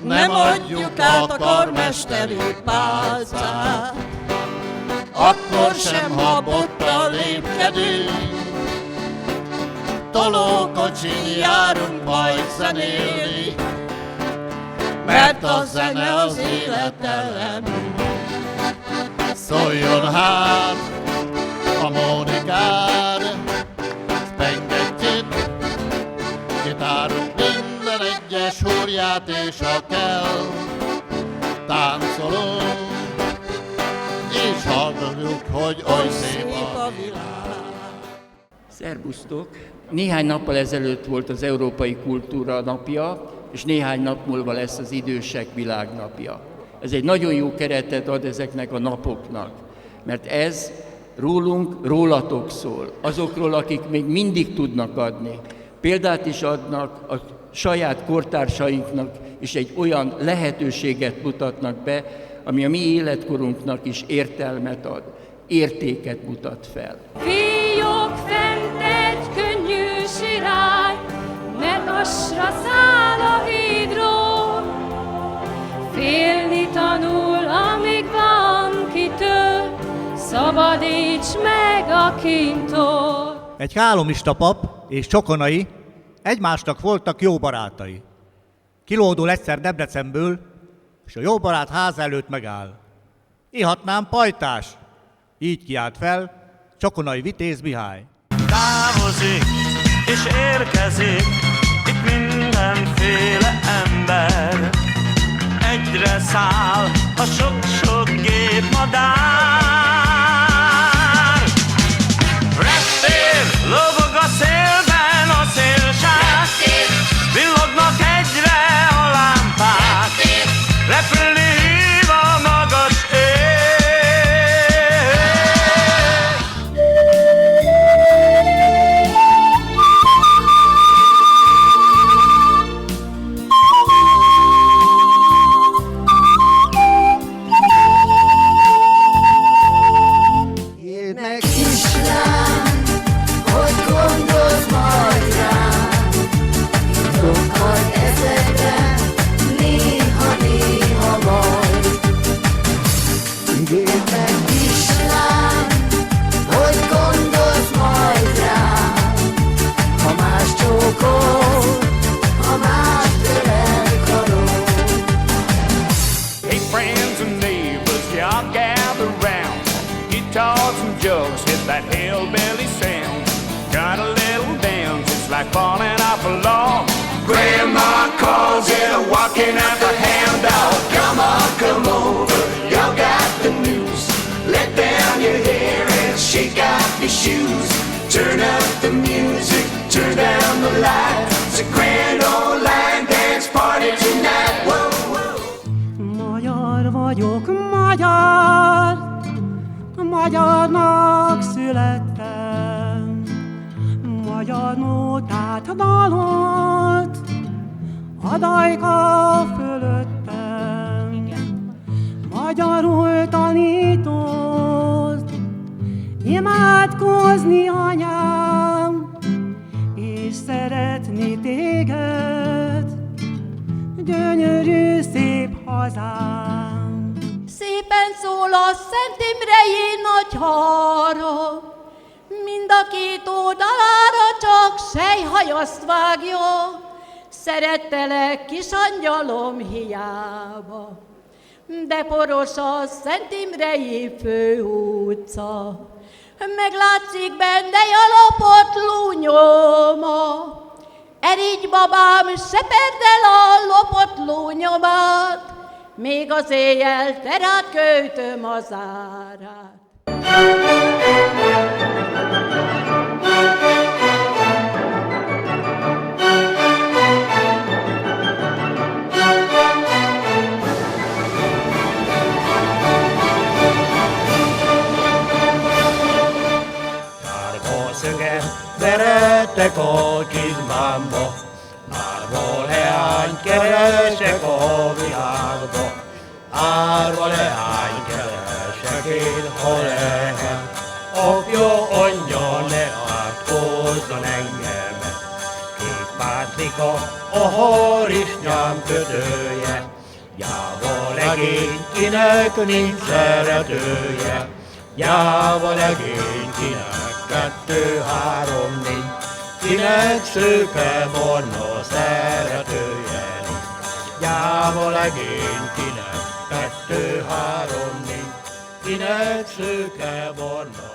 nem adjuk át a karmesteri pálcát. Akkor sem, ha bottal lépkedünk, tolókocsin járunk majd zenélni, mert a zene az életelem. Szóljon hát a Mónikád, Spengetjét, gitárunk minden egyes húrját, és ha kell, táncolunk, és halljuk, hogy oly szép a világ. Szerbusztok! Néhány nappal ezelőtt volt az Európai Kultúra Napja, és néhány nap múlva lesz az Idősek Világnapja. Ez egy nagyon jó keretet ad ezeknek a napoknak, mert ez rólunk, rólatok szól, azokról, akik még mindig tudnak adni. Példát is adnak a saját kortársainknak, és egy olyan lehetőséget mutatnak be, ami a mi életkorunknak is értelmet ad, értéket mutat fel. Víjog fent egy könnyű sirály, mert lasra száll a hídról. Félni tanul, amíg van kitől, szabadíts meg a kintól. Egy hálomista pap és Csokonai egymásnak voltak jó barátai. Kilódul egyszer Debrecenből, és a jó barát ház előtt megáll. Ihatnám, pajtás! Így kiált fel Csokonai Vitéz Mihály. Távozik és érkezik itt mindenféle ember. Egyre száll a sok-sok gépmadár. Reptér lobog a szélben a szélsák, villognak egyre a lámpák, repülni hív a magas ég. Falling off a log. Grandma calls it a walking out the hand dog. Come on, come over, y'all got the news. Let down your hair and shake off your shoes. Turn up the music, turn down the light. It's a grand old line dance party tonight. Whoa, whoa. Magyar vagyok, magyar, magyarnak születtem. Magyar nótát, dalot, a dajka fölöttem. Magyarul tanított, imádkozni anyám, és szeretni téged, gyönyörű szép hazám. Szépen szól a Szent Imrei nagy harang, mind a két oldalára csak selyhajaszt vágja. Szerettelek, kis angyalom, hiába, de poros a Szent Imrei főutca. Meglátszik benne jalapot lúnyoma, erigy babám, seperd el a lopott lúnyomat, még az éjjel te rád költöm az árát. Szeretek a kizmámba, árva leány keresek a világba. Árva leány keresek én, ha lehet. Apja, anyja, ne átkozzon engemet. Kék pátlika harisnyám kötője. Gyáva legény, kinek nincs szeretője. Gyáva legény, kinek 2-3 nincs. Kinek szőke barna szeretője nincs. Gyáva legény, kinek 2-3 nincs. Kinek szőke barna